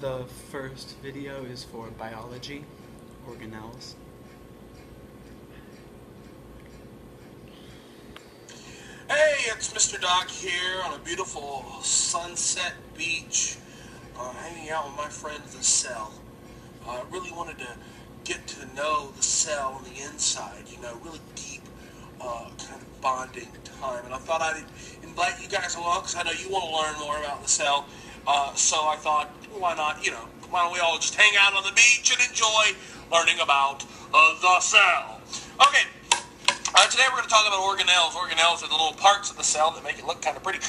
The first video is for biology, organelles. Hey, it's Mr. Doc here on a beautiful sunset beach, hanging out with my friend the cell. I really wanted to get to know the cell on the inside, really deep kind of bonding time. And I thought I'd invite you guys along because I know you want to learn more about the cell. So I thought, why not, why don't we all just hang out on the beach and enjoy learning about the cell. Okay. Today we're going to talk about organelles. Organelles are the little parts of the cell that make it look kind of pretty.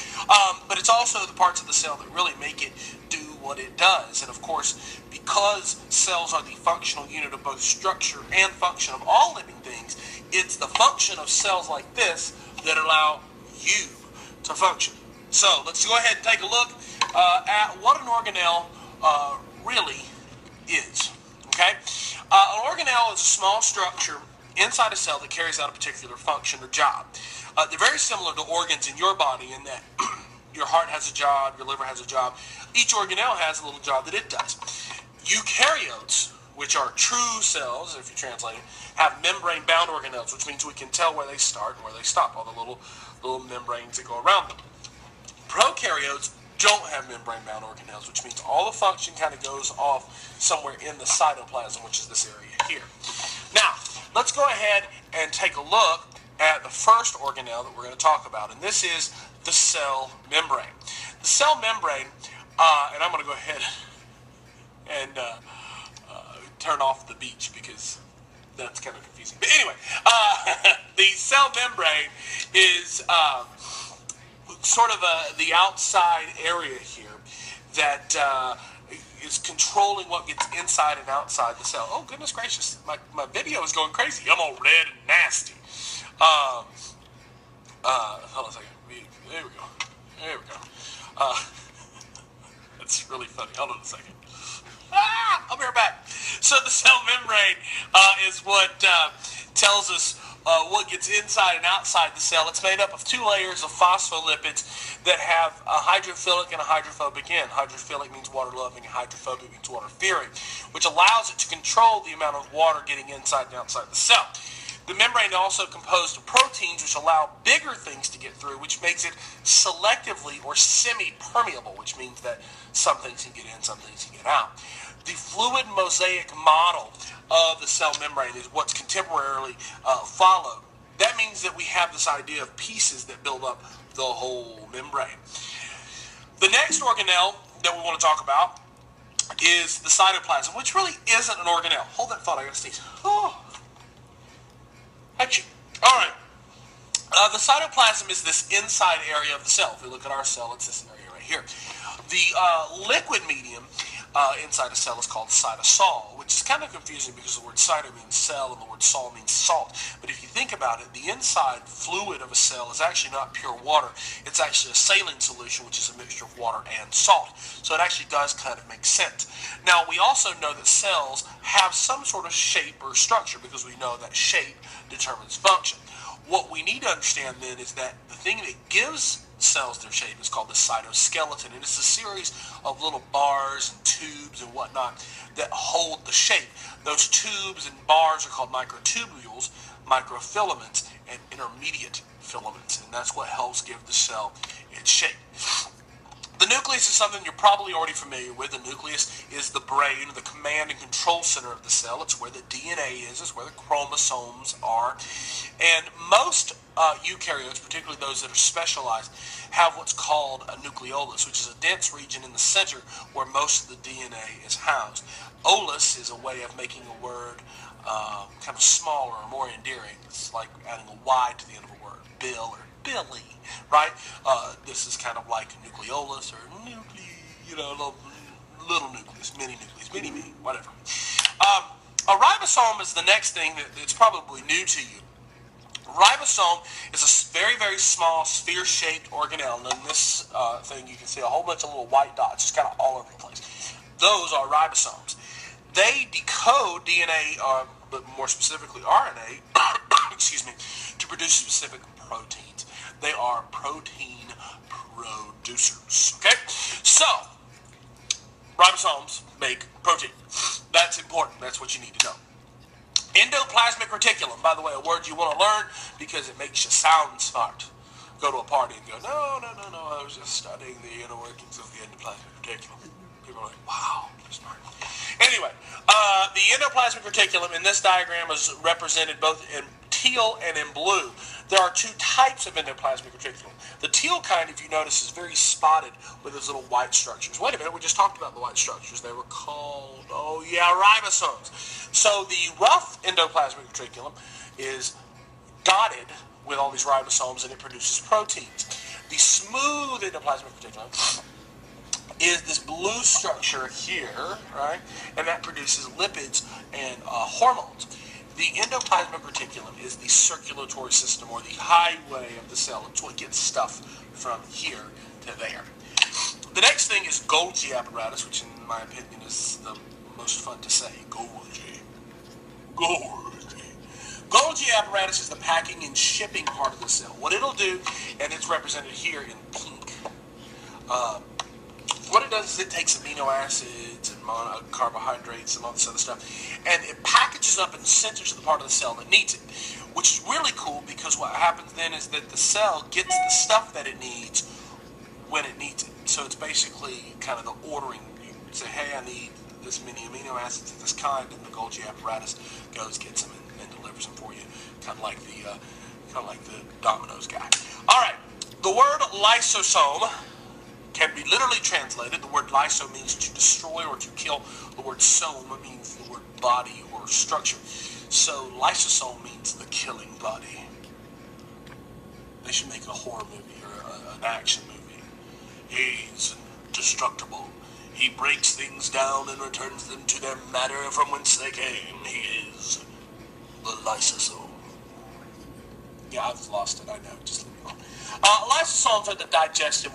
But it's also the parts of the cell that really make it do what it does. And of course, because cells are the functional unit of both structure and function of all living things, it's the function of cells like this that allow you to function. So let's go ahead and take a look at what an organelle really is. Okay? An organelle is a small structure inside a cell that carries out a particular function or job. They're very similar to organs in your body in that your heart has a job, your liver has a job. Each organelle has a little job that it does. Eukaryotes, which are true cells, if you translate it, have membrane-bound organelles, which means we can tell where they start and where they stop, all the little membranes that go around them. Prokaryotes don't have membrane-bound organelles, which means all the function kind of goes off somewhere in the cytoplasm, which is this area here. Now, let's go ahead and take a look at the first organelle that we're going to talk about, and this is the cell membrane. The cell membrane, and I'm going to go ahead and turn off the beach because that's kind of confusing. But anyway, the cell membrane is sort of the outside area here that is controlling what gets inside and outside the cell. Oh, goodness gracious. My video is going crazy. I'm all red and nasty. Hold on a second. There we go. There we go. That's really funny. Hold on a second. I'll be right back. So the cell membrane is what tells us what gets inside and outside the cell. It's made up of two layers of phospholipids that have a hydrophilic and a hydrophobic end. Hydrophilic means water-loving, and hydrophobic means water-fearing, which allows it to control the amount of water getting inside and outside the cell. The membrane is also composed of proteins which allow bigger things to get through, which makes it selectively or semi-permeable, which means that some things can get in, some things can get out. The fluid mosaic model of the cell membrane is what's contemporarily followed. That means that we have this idea of pieces that build up the whole membrane. The next organelle that we want to talk about is the cytoplasm, which really isn't an organelle. Hold that thought, I gotta sneeze. Oh. Achoo. All right. The cytoplasm is this inside area of the cell. If we look at our cell, it's this area right here. The liquid medium inside a cell is called cytosol, which is kind of confusing because the word cyto means cell and the word sol means salt. But if you think about it, the inside fluid of a cell is actually not pure water. It's actually a saline solution, which is a mixture of water and salt. So it actually does kind of make sense. Now, we also know that cells have some sort of shape or structure because we know that shape determines function. What we need to understand then is that the thing that gives cells their shape is called the cytoskeleton, and it's a series of little bars and tubes and whatnot that hold the shape. Those tubes and bars are called microtubules, microfilaments, and intermediate filaments, and that's what helps give the cell its shape. The nucleus is something you're probably already familiar with. The nucleus is the brain, the command and control center of the cell. It's where the DNA is. It's where the chromosomes are. And most eukaryotes, particularly those that are specialized, have what's called a nucleolus, which is a dense region in the center where most of the DNA is housed. Olus is a way of making a word kind of smaller or more endearing. It's like adding a Y to the end of a word. Bill or Billy, right? This is kind of like nucleolus or little nucleus, mini nucleus, mini, whatever. A ribosome is the next thing that's probably new to you. Ribosome is a very, very small sphere-shaped organelle. And in this thing, you can see a whole bunch of little white dots just kind of all over the place. Those are ribosomes. They decode DNA, but more specifically RNA, excuse me, to produce specific proteins. They are protein producers. Okay? So, Ribosomes make protein. That's important. That's what you need to know. Endoplasmic reticulum, by the way, a word you want to learn because it makes you sound smart. Go to a party and go, no, I was just studying the inner workings of the endoplasmic reticulum. People are like, wow, you're smart. Anyway, the endoplasmic reticulum in this diagram is represented both in teal and in blue. There are two types of endoplasmic reticulum. The teal kind, if you notice, is very spotted with those little white structures. Wait a minute, we just talked about the white structures. They were called, ribosomes. So the rough endoplasmic reticulum is dotted with all these ribosomes and it produces proteins. The smooth endoplasmic reticulum is this blue structure here, right? And that produces lipids and hormones. The endoplasmic reticulum is the circulatory system or the highway of the cell. It's what gets stuff from here to there. The next thing is Golgi apparatus, which in my opinion is the most fun to say. Golgi. Golgi apparatus is the packing and shipping part of the cell. What it'll do, and it's represented here in pink, what it does is it takes amino acids and carbohydrates and all this other stuff, and it packages up and sends it to the part of the cell that needs it, which is really cool because what happens then is that the cell gets the stuff that it needs when it needs it. So it's basically kind of the ordering. You say, hey, I need this many amino acids of this kind, and the Golgi apparatus goes, gets them, and delivers them for you, kind of like the Domino's guy. All right, the word lysosome can be literally translated. The word lyso means to destroy or to kill. The word some means the word body or structure. So lysosome means the killing body. They should make a horror movie or an action movie. He's destructible. He breaks things down and returns them to their matter from whence they came. He is the lysosome. Yeah, I've lost it, I know. Just leave me alone. Lysosomes are the digestive